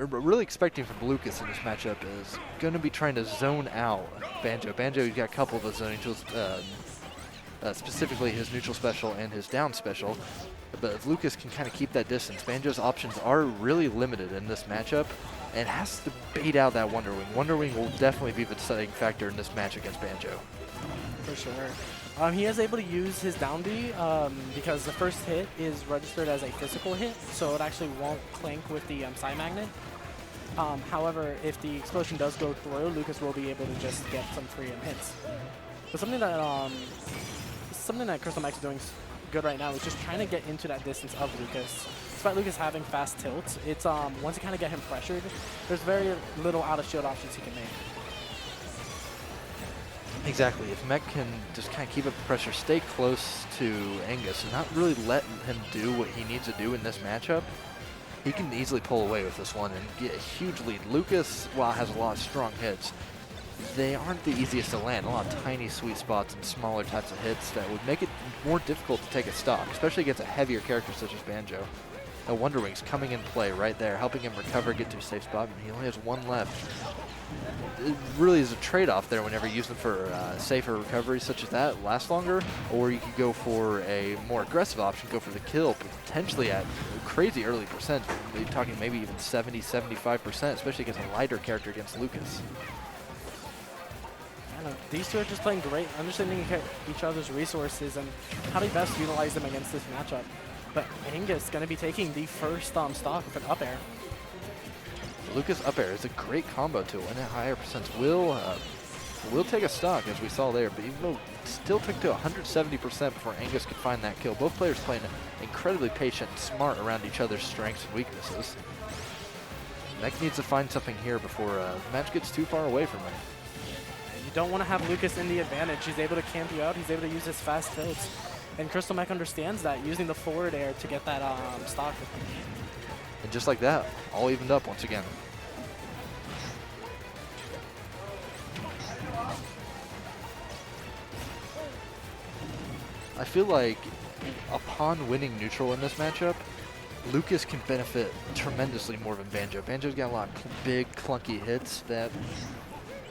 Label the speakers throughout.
Speaker 1: really expecting from Lucas in this matchup is going to be trying to zone out Banjo. Banjo's got a couple of those zoning tools, specifically his neutral special and his down special. But if Lucas can kind of keep that distance, Banjo's options are really limited in this matchup and has to bait out that Wonder Wing. Wonder Wing will definitely be the deciding factor in this match against Banjo.
Speaker 2: For sure. He is able to use his down B because the first hit is registered as a physical hit, so it actually won't clink with the side magnet. However, if the explosion does go through, Lucas will be able to just get some free hits. But something that Crystal Mech is doing good right now is just trying to get into that distance of Lucas. Despite Lucas having fast tilts, it's once you kind of get him pressured, there's very little out of shield options he can make.
Speaker 1: Exactly. If Mech can just kind of keep up the pressure, stay close to Angus, and not really let him do what he needs to do in this matchup, he can easily pull away with this one and get a huge lead. Lucas, while has a lot of strong hits, they aren't the easiest to land. A lot of tiny sweet spots and smaller types of hits that would make it more difficult to take a stock, especially against a heavier character such as Banjo. Now Wonder Wing's coming in play right there, helping him recover, get to a safe spot, and he only has one left. It really is a trade-off there whenever you use them for safer recoveries such as that, last longer, or you could go for a more aggressive option, go for the kill, potentially at crazy early percent. You're talking maybe even 70, 75%, especially against a lighter character against Lucas.
Speaker 2: These two are just playing great, understanding each other's resources and how to best utilize them against this matchup. But Angus is going to be taking the first stock with an up air.
Speaker 1: Lucas up air is a great combo tool, and at higher percents will take a stock, as we saw there, but even though it still took to 170% before Angus could find that kill. Both players playing incredibly patient and smart around each other's strengths and weaknesses. Mech needs to find something here before the match gets too far away from him.
Speaker 2: You don't want to have Lucas in the advantage. He's able to camp you out. He's able to use his fast tilts. And Crystal Mech understands that, using the forward air to get that stock.
Speaker 1: And just like that, all evened up once again. I feel like upon winning neutral in this matchup, Lucas can benefit tremendously more than Banjo. Banjo's got a lot of big, clunky hits that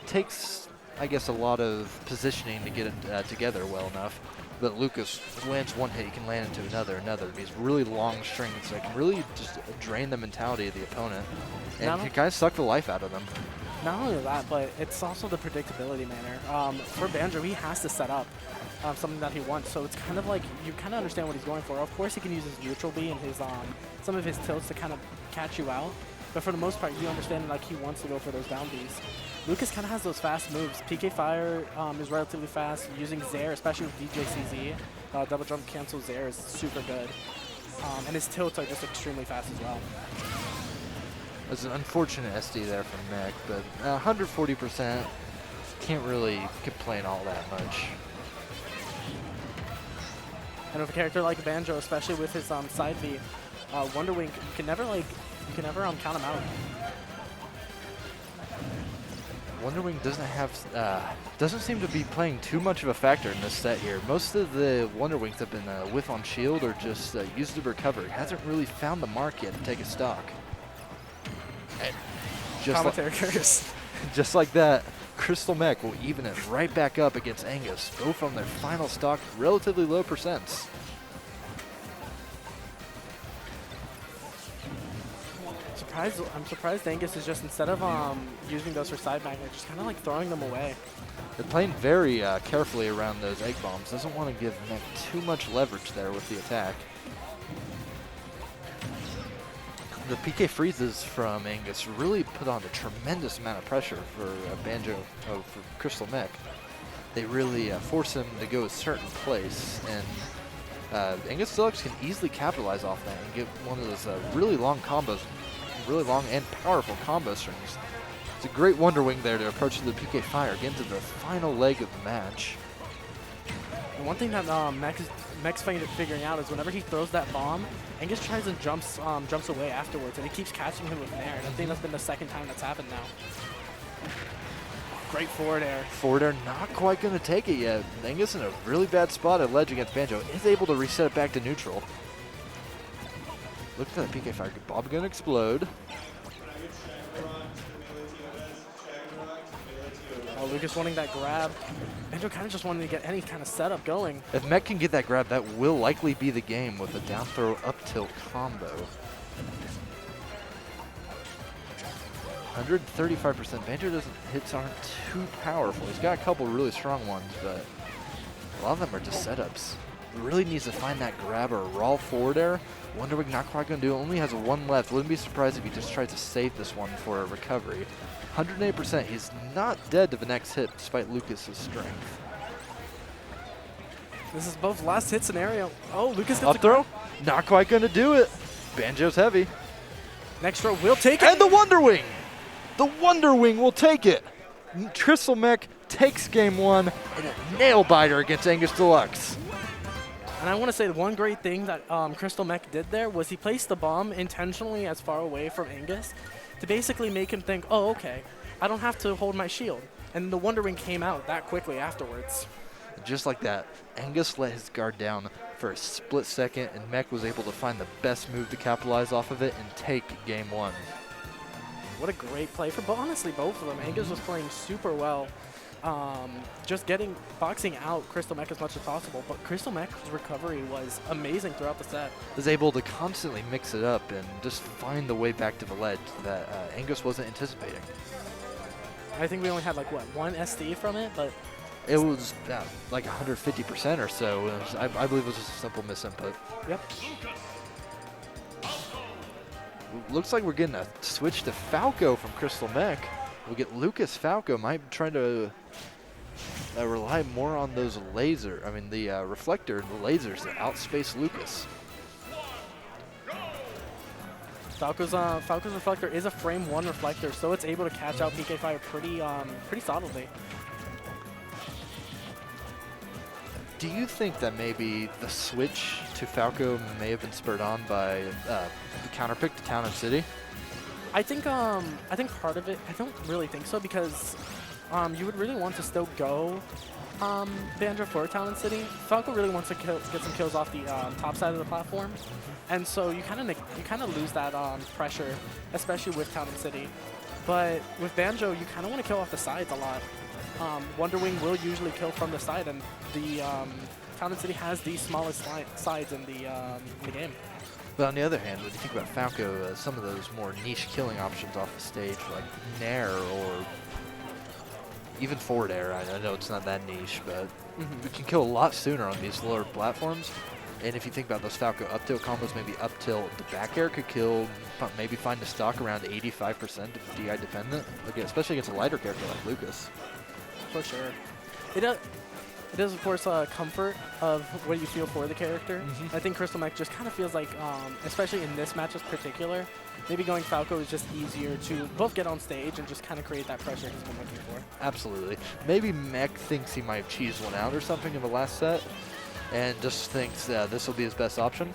Speaker 1: takes, I guess, a lot of positioning to get it together well enough. But Lucas lands one hit, he can land into another. These really long strings that can really just drain the mentality of the opponent. And can kind of suck the life out of them.
Speaker 2: Not only that, but it's also the predictability manner. For Banjo, he has to set up something that he wants. So it's kind of like, you kind of understand what he's going for. Of course, he can use his neutral B and his some of his tilts to kind of catch you out. But for the most part, you understand like he wants to go for those down Bs. Lucas kind of has those fast moves. PK Fire is relatively fast. Using Zair, especially with DJCZ, double jump cancel Zair is super good. And his tilts are just extremely fast as well.
Speaker 1: There's an unfortunate SD there from Mech, but 140%, can't really complain all that much.
Speaker 2: And with a character like Banjo, especially with his side B, Wonder Wing, you can never count him out.
Speaker 1: Wonder Wing doesn't seem to be playing too much of a factor in this set here. Most of the Wonder Wings have been whiff on shield or just used to recover. He hasn't really found the mark yet to take a stock. And just like that, Crystal Mech will even it right back up against Angus, both on their final stock, relatively low percents.
Speaker 2: I'm surprised Angus is just, instead of using those for side magnet, just kind of like throwing them away.
Speaker 1: They're playing very carefully around those egg bombs. Doesn't want to give Mech too much leverage there with the attack. The PK freezes from Angus really put on a tremendous amount of pressure for for Crystal Mech. They really force him to go a certain place, and Angus-Deluxe can easily capitalize off that and get one of those really long combos, really long and powerful combo strings. It's a great Wonder Wing there to approach the PK Fire, get into the final leg of the match.
Speaker 2: And one thing that Mech's figuring out is whenever he throws that bomb, Angus tries and jumps away afterwards, and he keeps catching him with Nair. And I think that's been the second time that's happened now. Great forward air.
Speaker 1: Forward air not quite going to take it yet. Angus in a really bad spot at ledge against Banjo is able to reset it back to neutral. Look at that PK Fire. Bob going to explode.
Speaker 2: Lucas wanting that grab. Banjo kind of just wanting to get any kind of setup going.
Speaker 1: If Mech can get that grab, that will likely be the game with a down throw up tilt combo. 135%. Banjo hits aren't too powerful. He's got a couple really strong ones, but a lot of them are just setups. Really needs to find that grab or raw forward air. Wonder Wing not quite going to do it. Only has one left. Wouldn't be surprised if he just tries to save this one for a recovery. 108%. He's not dead to the next hit despite Lucas's strength.
Speaker 2: This is both last hit scenario. Oh, Lucas gets
Speaker 1: Up throw? Not quite going to do it. Banjo's heavy.
Speaker 2: Next throw will take it.
Speaker 1: And the Wonder Wing! The Wonder Wing will take it. Crystal Mech takes game one in a nail biter against Angus-Deluxe.
Speaker 2: And I want to say the one great thing that Crystal Mech did there was he placed the bomb intentionally as far away from Angus to basically make him think, oh, okay, I don't have to hold my shield. And the Wonder Wing came out that quickly afterwards.
Speaker 1: Just like that, Angus let his guard down for a split second, and Mech was able to find the best move to capitalize off of it and take game one.
Speaker 2: What a great play for, honestly, both of them. Angus was playing super well. Just boxing out Crystal Mech as much as possible, but Crystal Mech's recovery was amazing throughout the set.
Speaker 1: Was able to constantly mix it up and just find the way back to the ledge that Angus wasn't anticipating.
Speaker 2: I think we only had like, what, one SD from it, but
Speaker 1: it was like 150% or so. I believe it was just a simple misinput.
Speaker 2: Yep.
Speaker 1: Looks like we're getting a switch to Falco from Crystal Mech. We'll get Lucas Falco. Might try to rely more on those the reflector and the lasers that outspace Lucas.
Speaker 2: Falco's reflector is a frame 1 reflector, so it's able to catch out PK Fire pretty solidly.
Speaker 1: Do you think that maybe the switch to Falco may have been spurred on by the counterpick to Town and City?
Speaker 2: I think part of it, I don't really think so, because you would really want to still go Banjo for Town and City. Falco really wants to get some kills off the top side of the platform, and so you kind of lose that pressure, especially with Town and City. But with Banjo, you kind of want to kill off the sides a lot. Wonder Wing will usually kill from the side, and the Town and City has the smallest sides in the game.
Speaker 1: But on the other hand, when you think about Falco, some of those more niche killing options off the stage, like Nair or even forward air, I know it's not that niche, but we can kill a lot sooner on these lower platforms. And if you think about those Falco up tilt combos, maybe up tilt, the back air could kill, maybe find a stock around 85% if DI dependent, especially against a lighter character like Lucas.
Speaker 2: For sure. It is, of course, comfort of what you feel for the character. I think Crystal Mech just kind of feels like, especially in this match in particular, maybe going Falco is just easier to both get on stage and just kind of create that pressure he's been looking for.
Speaker 1: Absolutely. Maybe Mech thinks he might cheese one out or something in the last set and just thinks this will be his best option.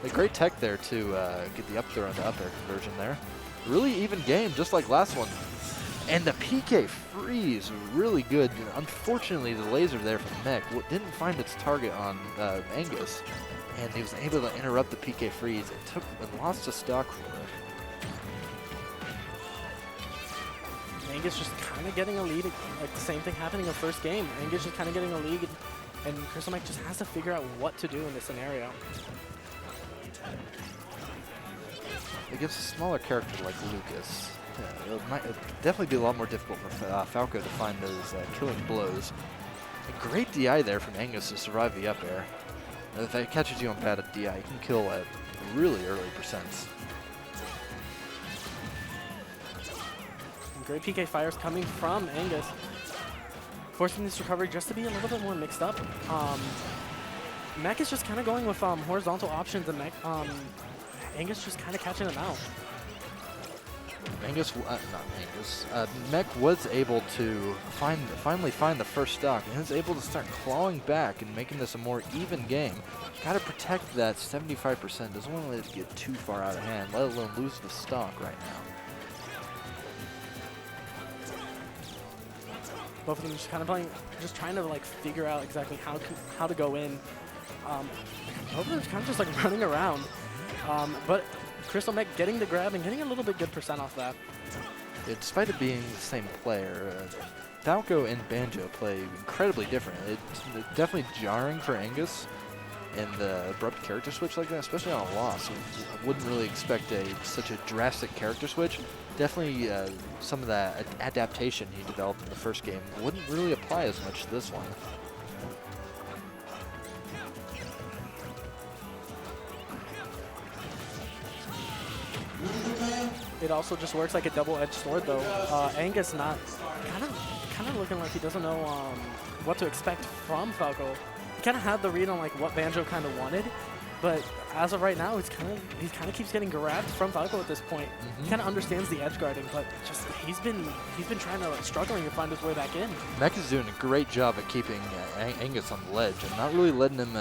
Speaker 1: A great tech there to get the up throw into up air conversion there. Really even game, just like last one. And the PK freeze, really good. Unfortunately, the laser there from Mech didn't find its target on Angus, and he was able to interrupt the PK freeze and lost a stock for it.
Speaker 2: Angus just kind of getting a lead, like the same thing happening in the first game. Angus just kind of getting a lead, and Crystal Mech just has to figure out what to do in this scenario.
Speaker 1: Against a smaller character like Lucas, it might definitely be a lot more difficult for Falco to find those killing blows. A great DI there from Angus to survive the up air. If it catches you on bad DI, you can kill at really early percents.
Speaker 2: And great PK fires coming from Angus, forcing this recovery just to be a little bit more mixed up. Mech is just kind of going with horizontal options, and Angus just kind of catching them out.
Speaker 1: Mech was able to finally find the first stock, and was able to start clawing back and making this a more even game. Got to protect that 75%. Doesn't want to let it get too far out of hand, let alone lose the stock right now.
Speaker 2: Both of them just kind of playing, just trying to like figure out exactly how to go in. Both of them kind of just like running around, but Crystal Mech getting the grab and getting a little bit good percent off that.
Speaker 1: Despite it being the same player, Falco and Banjo play incredibly different. It's definitely jarring for Angus and the abrupt character switch like that, especially on a loss. I wouldn't really expect such a drastic character switch. Definitely some of that adaptation he developed in the first game wouldn't really apply as much to this one.
Speaker 2: It also just works like a double-edged sword, though. Angus not kind of looking like he doesn't know what to expect from Falco. He kind of had the read on like what Banjo kind of wanted, but as of right now, he kind of keeps getting grabbed from Falco at this point. He kind of understands the edge guarding, but just he's been trying to like struggling to find his way back in.
Speaker 1: Mech is doing a great job at keeping Angus on the ledge and not really letting him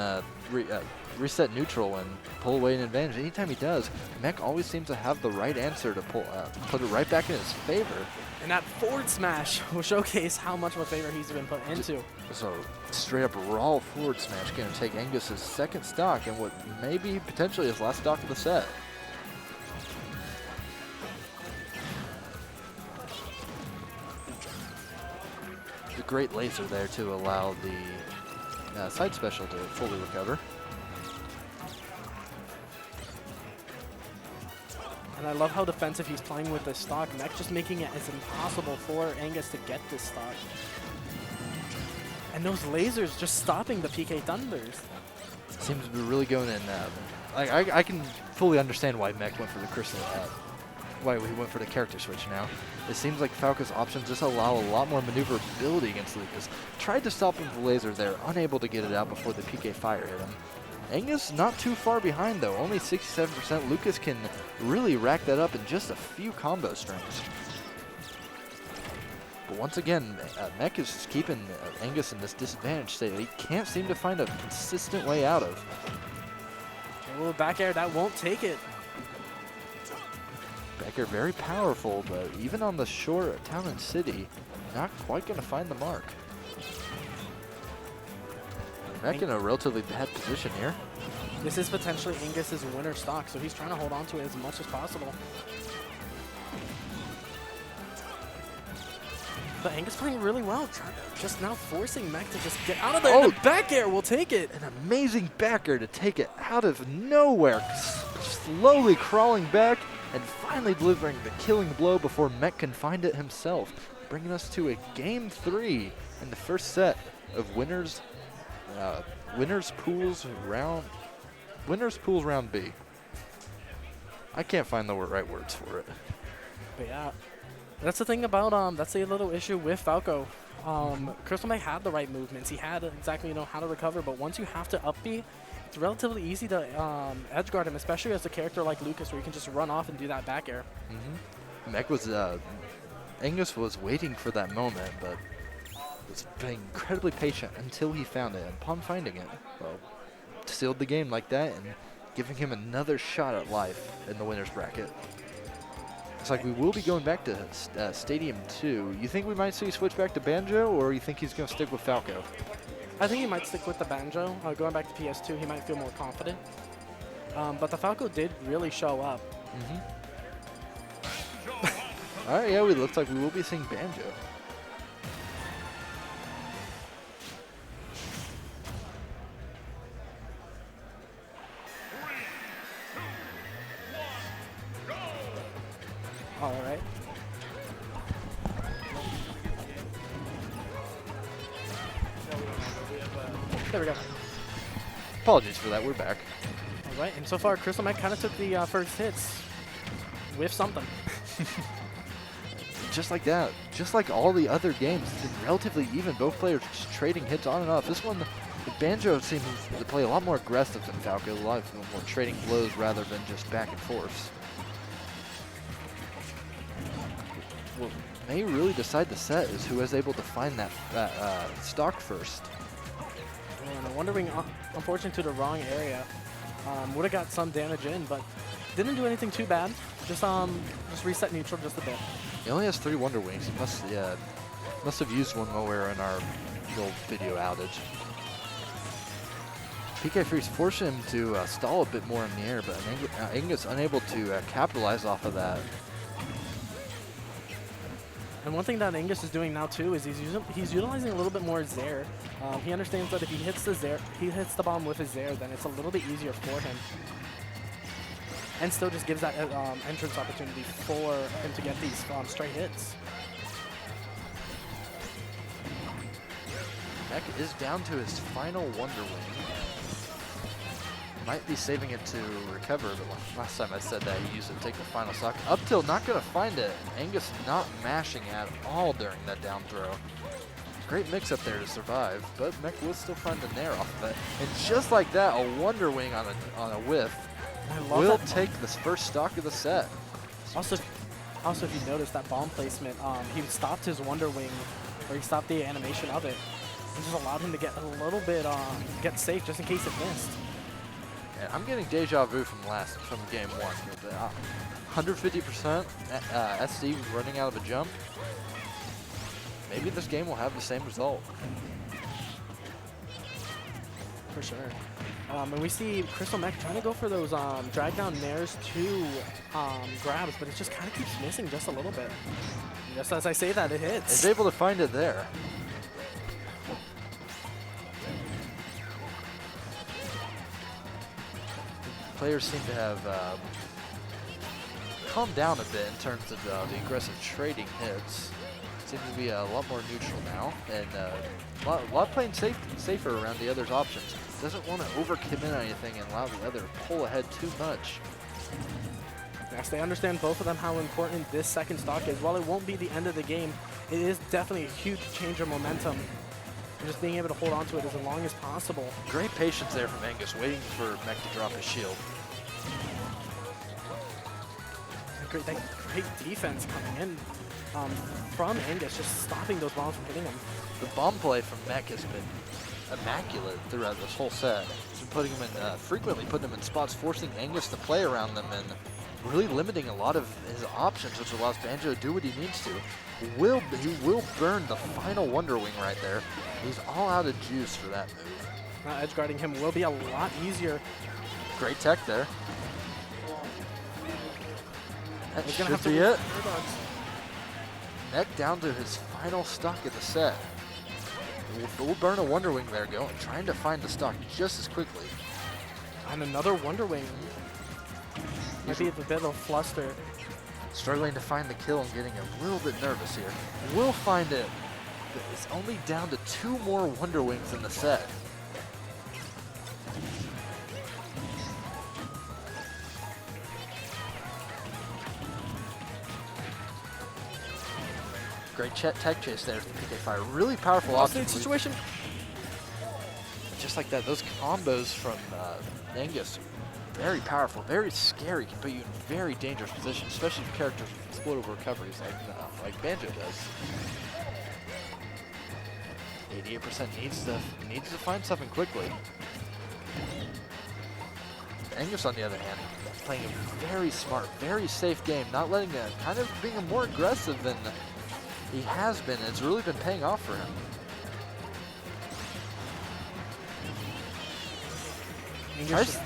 Speaker 1: reset neutral and pull away an advantage. Anytime he does, Mech always seems to have the right answer to put it right back in his favor.
Speaker 2: And that forward smash will showcase how much of a favor he's been put into.
Speaker 1: So straight up raw forward smash going to take Angus's second stock and what may be potentially his last stock of the set. The great laser there to allow the side special to fully recover.
Speaker 2: And I love how defensive he's playing with this stock. Mech just making it as impossible for Angus to get this stock. And those lasers just stopping the PK Thunders.
Speaker 1: Seems to be really going in. I can fully understand why Mech went for the crystal. Why he went for the character switch now. It seems like Falco's options just allow a lot more maneuverability against Lucas. Tried to stop him with the laser there, unable to get it out before the PK fire hit him. Angus not too far behind though, only 67%. Lucas can really rack that up in just a few combo strings. But once again, Mech is just keeping Angus in this disadvantage state that he can't seem to find a consistent way out of.
Speaker 2: A little back air, that won't take it.
Speaker 1: Back air very powerful, but even on the shore town and city, not quite going to find the mark. Mech in a relatively bad position here.
Speaker 2: This is potentially Angus's winner stock, so he's trying to hold on to it as much as possible. But Angus playing really well, just now forcing Mech to just get out of there.
Speaker 1: Oh,
Speaker 2: and the back air will take it.
Speaker 1: An amazing back air to take it out of nowhere, slowly crawling back and finally delivering the killing blow before Mech can find it himself, bringing us to a Game 3 in the first set of Winners Pools Round B. I can't find the right words for it.
Speaker 2: But yeah, that's the thing about that's the little issue with Falco. Crystal Mech had the right movements. He had exactly how to recover, but once you have to up B, it's relatively easy to edge guard him, especially as a character like Lucas, where you can just run off and do that back air.
Speaker 1: Mech was Angus was waiting for that moment, but was being incredibly patient until he found it. And upon finding it, well, sealed the game like that and giving him another shot at life in the winner's bracket. It's like we will be going back to Stadium 2. You think we might see switch back to Banjo, or you think he's going to stick with Falco?
Speaker 2: I think he might stick with the Banjo. Going back to PS2, he might feel more confident. But the Falco did really show up.
Speaker 1: All right, yeah, it looks like we will be seeing Banjo.
Speaker 2: All right. There we go.
Speaker 1: Apologies for that, we're back.
Speaker 2: All right, and so far, Crystal Mech kind of took the first hits with something.
Speaker 1: Just like that, just like all the other games, it's been relatively even. Both players just trading hits on and off. This one, the Banjo seems to play a lot more aggressive than Falco, a lot more trading blows rather than just back and forth. What may really decide the set is who is able to find that stock first.
Speaker 2: And I'm wondering, unfortunately, to the wrong area. Would have got some damage in, but didn't do anything too bad. Just reset neutral just a bit.
Speaker 1: He only has 3 Wonder Wings. He must have used one nowhere in our little video outage. PK Freeze forced him to stall a bit more in the air, but Angus unable to capitalize off of that.
Speaker 2: And one thing that Angus is doing now too is he's utilizing a little bit more Zair. He understands that if he hits the bomb with his Zair, then it's a little bit easier for him. And still just gives that entrance opportunity for him to get these straight hits.
Speaker 1: Mech is down to his final Wonder Wing. Might be saving it to recover, but last time I said that he used it to take the final stock. Up till not going to find it. Angus not mashing at all during that down throw. Great mix up there to survive, but Mech will still find the nair off of it. And just like that, a Wonder Wing on a whiff will take this first stock of the set.
Speaker 2: Also, if you notice that bomb placement, he stopped his Wonder Wing, or he stopped the animation of it, and just allowed him to get a little bit, get safe just in case it missed.
Speaker 1: And I'm getting deja vu from game one. 150% SD running out of a jump. Maybe this game will have the same result.
Speaker 2: For sure. And we see Crystal Mech trying to go for those drag down nairs to grabs, but it just kind of keeps missing just a little bit. And just as I say that, it hits.
Speaker 1: He's able to find it there. Players seem to have calmed down a bit in terms of the aggressive trading hits. Seems to be a lot more neutral now, and a lot playing safer around the other's options. Doesn't want to overcommit on anything and allow the other to pull ahead too much.
Speaker 2: Yes, they understand both of them how important this second stock is. While it won't be the end of the game, it is definitely a huge change of momentum. And just being able to hold on to it as long as possible.
Speaker 1: Great patience there from Angus, waiting for Mech to drop his shield.
Speaker 2: Great defense coming in from Angus, just stopping those bombs from hitting him.
Speaker 1: The bomb play from Mech has been immaculate throughout this whole set. He's been putting him in, frequently putting him in spots, forcing Angus to play around them, and really limiting a lot of his options, which allows Banjo to do what he needs to. He will burn the final Wonder Wing right there. He's all out of juice for that move.
Speaker 2: Edge guarding him will be a lot easier.
Speaker 1: Great tech there. That should be it. Mech down to his final stock of the set. We'll burn a Wonder Wing there, trying to find the stock just as quickly.
Speaker 2: And another Wonder Wing. Might be a bit of a fluster.
Speaker 1: Struggling to find the kill and getting a little bit nervous here. We'll find it. It's only down to 2 more Wonder Wings in the set. Great tech chase there from PK Fire. Really powerful option.
Speaker 2: Situation.
Speaker 1: Just like that, those combos from Angus, very powerful, very scary, can put you in very dangerous positions, especially for characters with explodable recoveries like Banjo does. 88% needs to find something quickly. Angus, on the other hand, playing a very smart, very safe game, not letting kind of being more aggressive than he has been. It's really been paying off for him.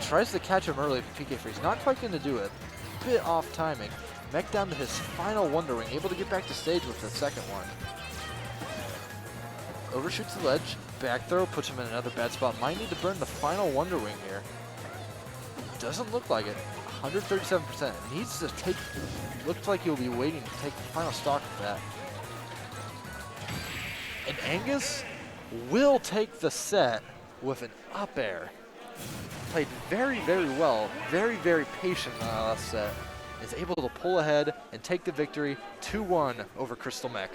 Speaker 1: Tries to catch him early with PK Freeze. Not quite going to do it. Bit off timing. Mech down to his final Wonder Wing. Able to get back to stage with the second one. Overshoots the ledge. Back throw puts him in another bad spot. Might need to burn the final Wonder Wing here. Doesn't look like it. 137%. Needs to take. Looks like he'll be waiting to take the final stock of that. And Angus will take the set with an up air. Played very, very well, very, very patient in the last set. Is able to pull ahead and take the victory 2-1 over Crystal Mech.